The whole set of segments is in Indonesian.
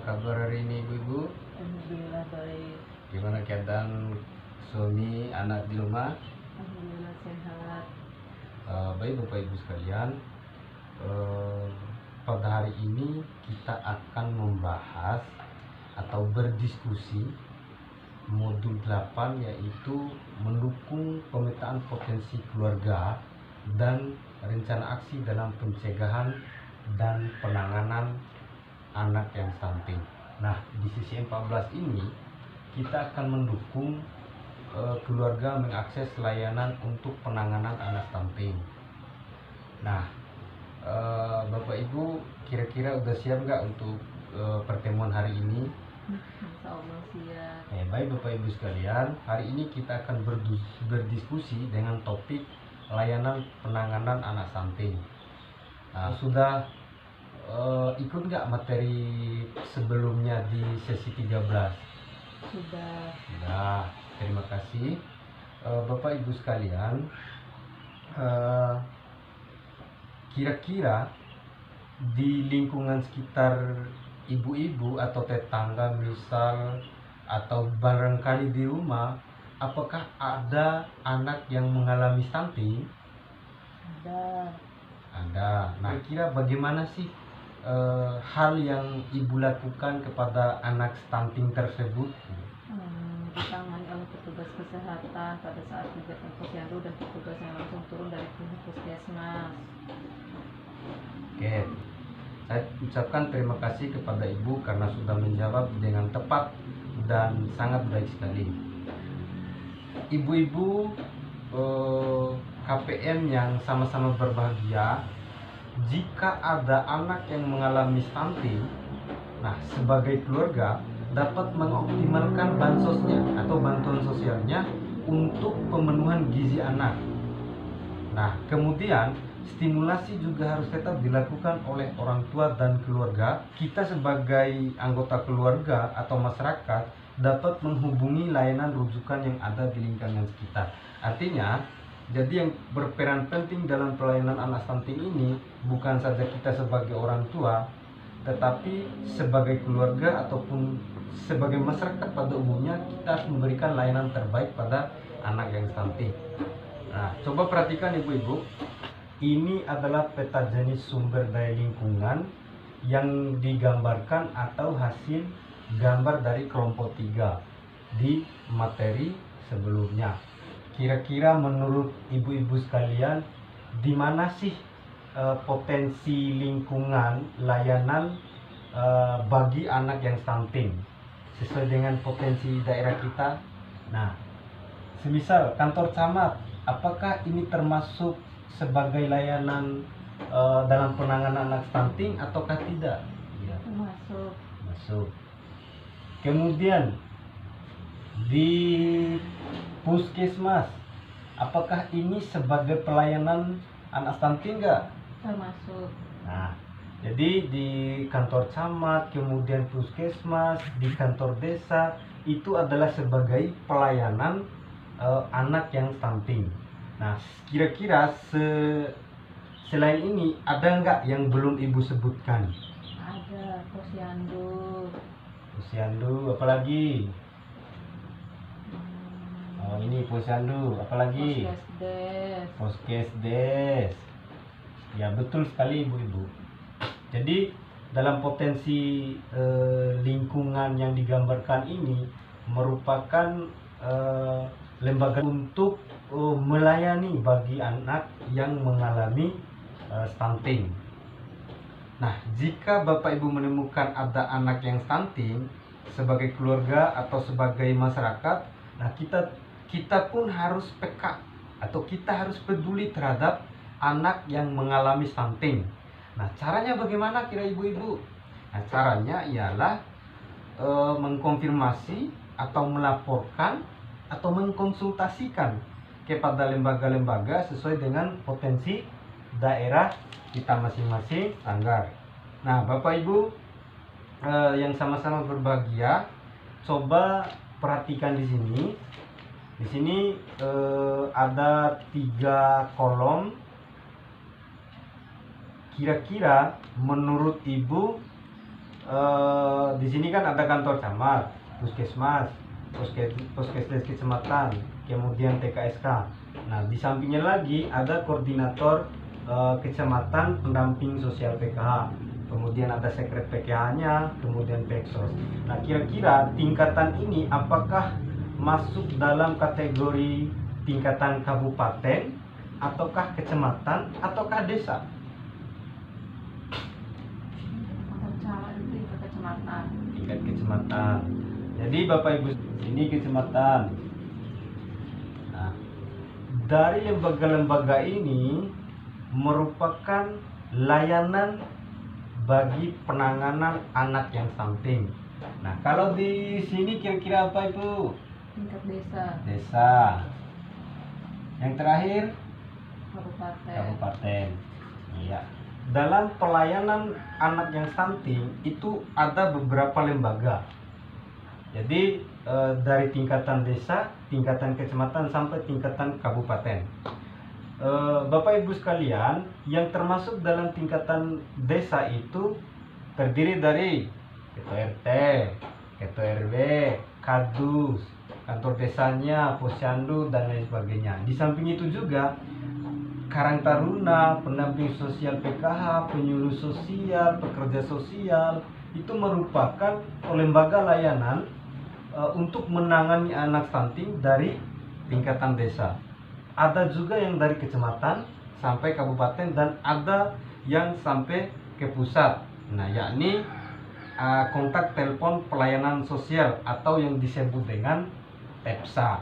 kabar hari ini ibu-ibu? Alhamdulillah baik. Gimana keadaan suami, anak di rumah? Alhamdulillah sehat. Baik Bapak Ibu sekalian, pada hari ini kita akan membahas atau berdiskusi modul 8, yaitu mendukung pemetaan potensi keluarga dan rencana aksi dalam pencegahan dan penanganan anak yang stunting. Nah, di sisi 14 ini kita akan mendukung keluarga mengakses layanan untuk penanganan anak stunting. Nah, Bapak Ibu kira-kira udah siap nggak untuk pertemuan hari ini? Insya Allah siap. Baik Bapak Ibu sekalian, hari ini kita akan berdiskusi dengan topik layanan penanganan anak stunting. Nah, sudah ikut nggak materi sebelumnya di sesi 13? Sudah. Nah, terima kasih Bapak Ibu sekalian. Kira-kira di lingkungan sekitar ibu-ibu atau tetangga misal, atau barangkali di rumah, apakah ada anak yang mengalami stunting? Ada. Nah, kira bagaimana sih hal yang ibu lakukan kepada anak stunting tersebut? Ditangani oleh petugas kesehatan pada saat kegiatan posyandu dan petugas yang langsung turun dari puskesmas. Oke, saya ucapkan terima kasih kepada ibu karena sudah menjawab dengan tepat dan sangat baik sekali. Ibu-ibu KPM yang sama-sama berbahagia, jika ada anak yang mengalami stunting, nah sebagai keluarga dapat mengoptimalkan bansosnya atau bantuan sosialnya untuk pemenuhan gizi anak. Nah, kemudian stimulasi juga harus tetap dilakukan oleh orang tua dan keluarga. Kita sebagai anggota keluarga atau masyarakat dapat menghubungi layanan rujukan yang ada di lingkungan sekitar. Artinya, jadi yang berperan penting dalam pelayanan anak stunting ini bukan saja kita sebagai orang tua, tetapi sebagai keluarga ataupun sebagai masyarakat pada umumnya, kita harus memberikan layanan terbaik pada anak yang stunting. Nah, coba perhatikan ibu-ibu, ini adalah peta jenis sumber daya lingkungan yang digambarkan atau hasil gambar dari kelompok 3 di materi sebelumnya. Kira-kira menurut ibu-ibu sekalian, di mana sih potensi lingkungan layanan bagi anak yang stunting sesuai dengan potensi daerah kita? Nah, semisal kantor camat, apakah ini termasuk sebagai layanan dalam penanganan anak stunting ataukah tidak? Ya. Masuk. Kemudian di puskesmas, apakah ini sebagai pelayanan anak stunting enggak? Termasuk. Nah, jadi di kantor camat, kemudian puskesmas, di kantor desa, itu adalah sebagai pelayanan anak yang stunting. Nah, kira-kira selain ini ada nggak yang belum ibu sebutkan? Ada posyandu. Posyandu, apalagi? Oh, ini posyandu, apalagi? Poskesdes. Ya, betul sekali ibu-ibu. Jadi dalam potensi lingkungan yang digambarkan ini merupakan lembaga untuk melayani bagi anak yang mengalami stunting. Nah, jika Bapak Ibu menemukan ada anak yang stunting sebagai keluarga atau sebagai masyarakat, nah kita pun harus peka atau kita harus peduli terhadap anak yang mengalami stunting. Nah, caranya bagaimana kira ibu-ibu? Nah, caranya ialah mengkonfirmasi atau melaporkan atau mengkonsultasikan kepada lembaga-lembaga sesuai dengan potensi daerah kita masing-masing sanggar. Nah, Bapak Ibu yang sama-sama berbahagia, coba perhatikan di sini. Di sini ada 3 kolom. Kira-kira menurut ibu di sini kan ada kantor camat, puskesmas, puskesdes kecamatan, kemudian TKSK. Nah, di sampingnya lagi ada koordinator kecamatan pendamping sosial PKH. Kemudian ada sekret PKH-nya, kemudian Peksos. Nah, kira-kira tingkatan ini apakah masuk dalam kategori tingkatan kabupaten, ataukah kecamatan, ataukah desa? Tingkat kecamatan. Tingkat kecamatan. Jadi Bapak Ibu, ini kecamatan. Nah, dari lembaga-lembaga ini merupakan layanan bagi penanganan anak yang stunting. Nah, kalau di sini kira-kira apa Ibu? Tingkat desa. Desa. Yang terakhir Kabupaten. kabupaten. Iya. Dalam pelayanan anak yang stunting itu ada beberapa lembaga. Jadi dari tingkatan desa, tingkatan kecamatan sampai tingkatan kabupaten. Bapak Ibu sekalian, yang termasuk dalam tingkatan desa itu terdiri dari ketua RT, ketua RW, kadus, kantor desanya, posyandu, dan lain sebagainya. Di samping itu juga Karang Taruna, pendamping sosial PKH, penyuluh sosial, pekerja sosial, itu merupakan lembaga layanan untuk menangani anak stunting dari tingkatan desa. Ada juga yang dari kecamatan sampai kabupaten, dan ada yang sampai ke pusat. Nah, yakni kontak telepon pelayanan sosial atau yang disebut dengan TEPSA.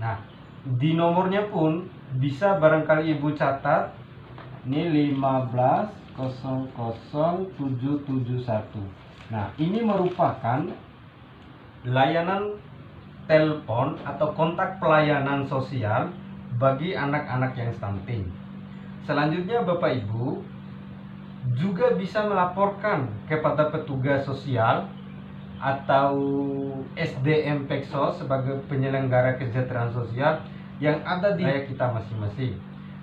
Nah, di nomornya pun bisa barangkali Ibu catat, ini 1500771. Nah, ini merupakan layanan telepon atau kontak pelayanan sosial bagi anak-anak yang stunting. Selanjutnya Bapak Ibu juga bisa melaporkan kepada petugas sosial atau SDM Peksos sebagai penyelenggara kesejahteraan sosial yang ada di wilayah kita masing-masing.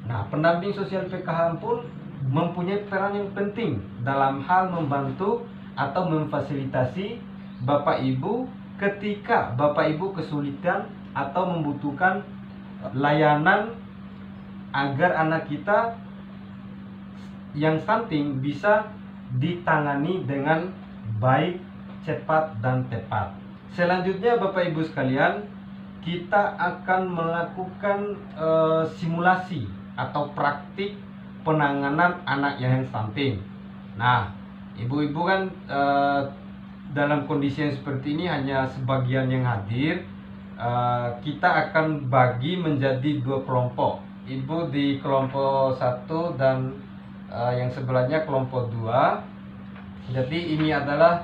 Nah, pendamping sosial PKH pun mempunyai peran yang penting dalam hal membantu atau memfasilitasi Bapak Ibu ketika Bapak Ibu kesulitan atau membutuhkan layanan agar anak kita yang stunting bisa ditangani dengan baik, cepat, dan tepat. Selanjutnya Bapak Ibu sekalian, kita akan melakukan simulasi atau praktik penanganan anak yang stunting. Nah, ibu-ibu kan dalam kondisi yang seperti ini hanya sebagian yang hadir. Kita akan bagi menjadi 2 kelompok. Ibu di kelompok 1 dan yang sebelahnya kelompok 2. Jadi ini adalah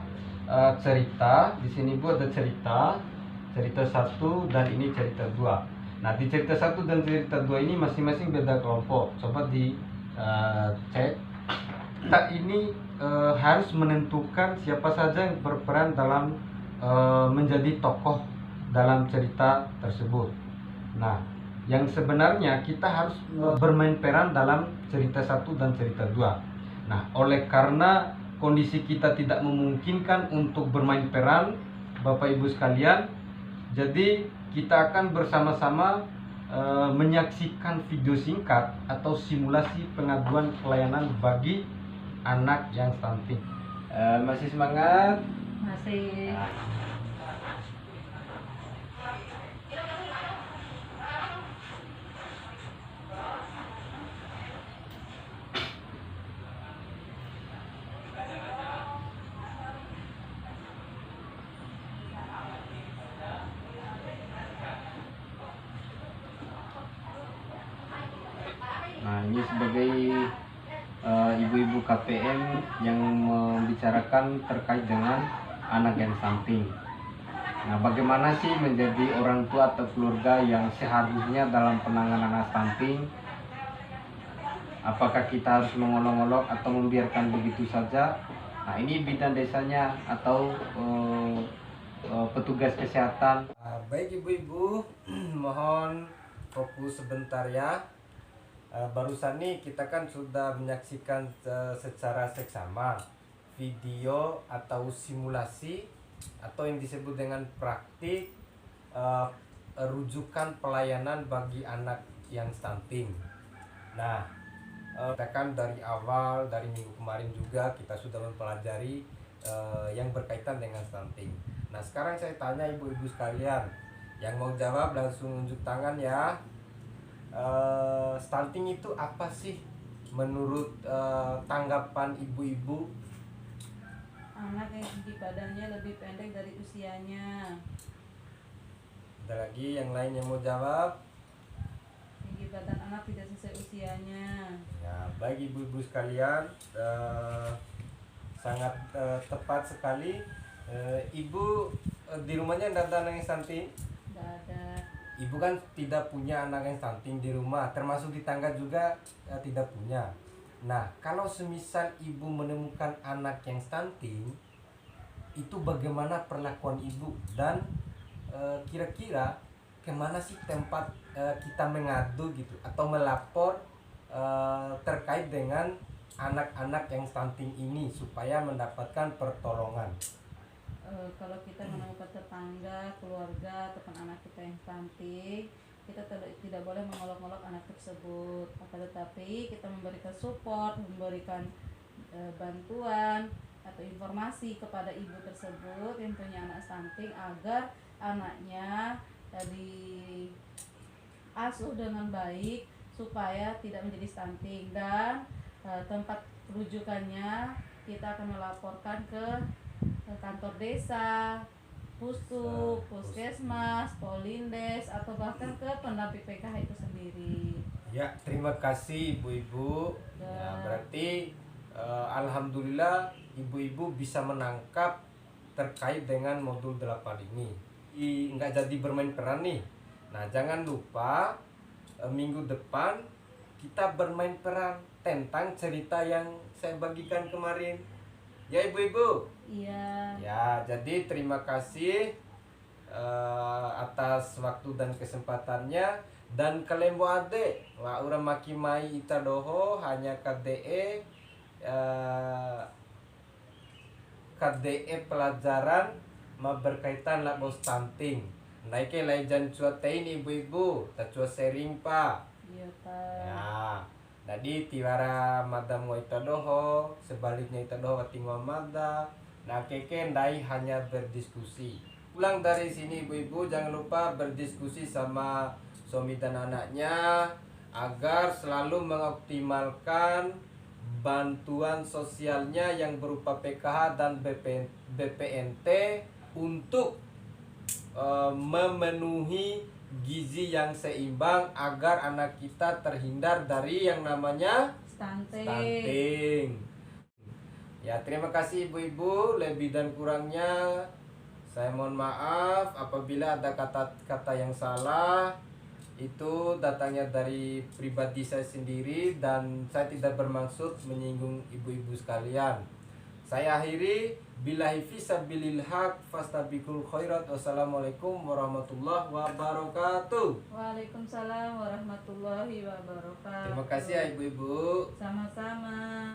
cerita. Di sini Bu ada cerita 1 dan ini cerita 2. Nah, di cerita 1 dan cerita 2 ini masing-masing beda kelompok. Coba di cek. Kita ini harus menentukan siapa saja yang berperan dalam menjadi tokoh dalam cerita tersebut. Nah, yang sebenarnya kita harus bermain peran dalam cerita 1 dan cerita 2. Nah, oleh karena kondisi kita tidak memungkinkan untuk bermain peran, Bapak Ibu sekalian, jadi kita akan bersama-sama menyaksikan video singkat atau simulasi pengaduan pelayanan bagi anak yang stunting. Masih semangat? Masih. Nah, ini sebagai ibu-ibu KPM yang membicarakan terkait dengan anak yang stunting. Nah, bagaimana sih menjadi orang tua atau keluarga yang seharusnya dalam penanganan anak stunting? Apakah kita harus mengolok-olok atau membiarkan begitu saja? Nah, ini bidan desanya atau petugas kesehatan. Baik ibu-ibu, mohon fokus sebentar ya. Barusan nih kita kan sudah menyaksikan secara seksama video atau simulasi atau yang disebut dengan praktik eh, rujukan pelayanan bagi anak yang stunting. Nah, kan dari awal dari minggu kemarin juga kita sudah mempelajari yang berkaitan dengan stunting. Nah, sekarang saya tanya ibu-ibu sekalian, yang mau jawab langsung unjuk tangan ya. Stunting itu apa sih menurut tanggapan ibu-ibu? Anak yang tinggi badannya lebih pendek dari usianya. Ada lagi yang lain yang mau jawab? Tinggi badan anak tidak sesuai usianya. Ya, baik ibu-ibu sekalian, sangat tepat sekali. Ibu di rumahnya tidak ada anak yang stunting? Tidak ada. Ibu kan tidak punya anak yang stunting di rumah, termasuk di tangga juga tidak punya. Nah, kalau semisal ibu menemukan anak yang stunting, itu bagaimana perlakuan ibu? Dan kira-kira kemana sih tempat kita mengadu gitu atau melapor terkait dengan anak-anak yang stunting ini supaya mendapatkan pertolongan? Kalau kita menemukan tetangga, keluarga, teman anak kita yang stunting, kita tidak boleh mengolok-olok anak tersebut. Akan tetapi kita memberikan support, memberikan bantuan atau informasi kepada ibu tersebut yang punya anak stunting agar anaknya diasuh dengan baik supaya tidak menjadi stunting. Dan tempat rujukannya kita akan melaporkan ke kantor desa, puskes, puskesmas, polindes, atau bahkan ke pendamping PKH itu sendiri. Ya, terima kasih ibu-ibu. Ya, berarti alhamdulillah ibu-ibu bisa menangkap terkait dengan modul 8 ini. Nggak jadi bermain peran nih. Nah, jangan lupa minggu depan kita bermain peran tentang cerita yang saya bagikan kemarin. Ya ibu-ibu. Iya. Ya, jadi terima kasih atas waktu dan kesempatannya. Dan kalembo ade wa urang maki mai ita doho hanya KDE pelajaran berkaitan lah bos stunting. Naike lain cua tein ibu-ibu, tak cua sharing pak. Iya Pak. Ya, jadi tiwara madam wa ita doho, sebaliknya ita doho tingwa mada. Nah keke ndai hanya berdiskusi. Pulang dari sini ibu-ibu jangan lupa berdiskusi sama suami dan anaknya agar selalu mengoptimalkan bantuan sosialnya yang berupa PKH dan BPNT untuk memenuhi gizi yang seimbang agar anak kita terhindar dari yang namanya stunting. Ya, terima kasih ibu-ibu, lebih dan kurangnya saya mohon maaf apabila ada kata-kata yang salah. Itu datangnya dari pribadi saya sendiri dan saya tidak bermaksud menyinggung ibu-ibu sekalian. Saya akhiri, billahi fisabilil haq fastabiqul khairat. Wassalamualaikum warahmatullahi wabarakatuh. Waalaikumsalam warahmatullahi wabarakatuh. Terima kasih ya ibu-ibu. Sama-sama.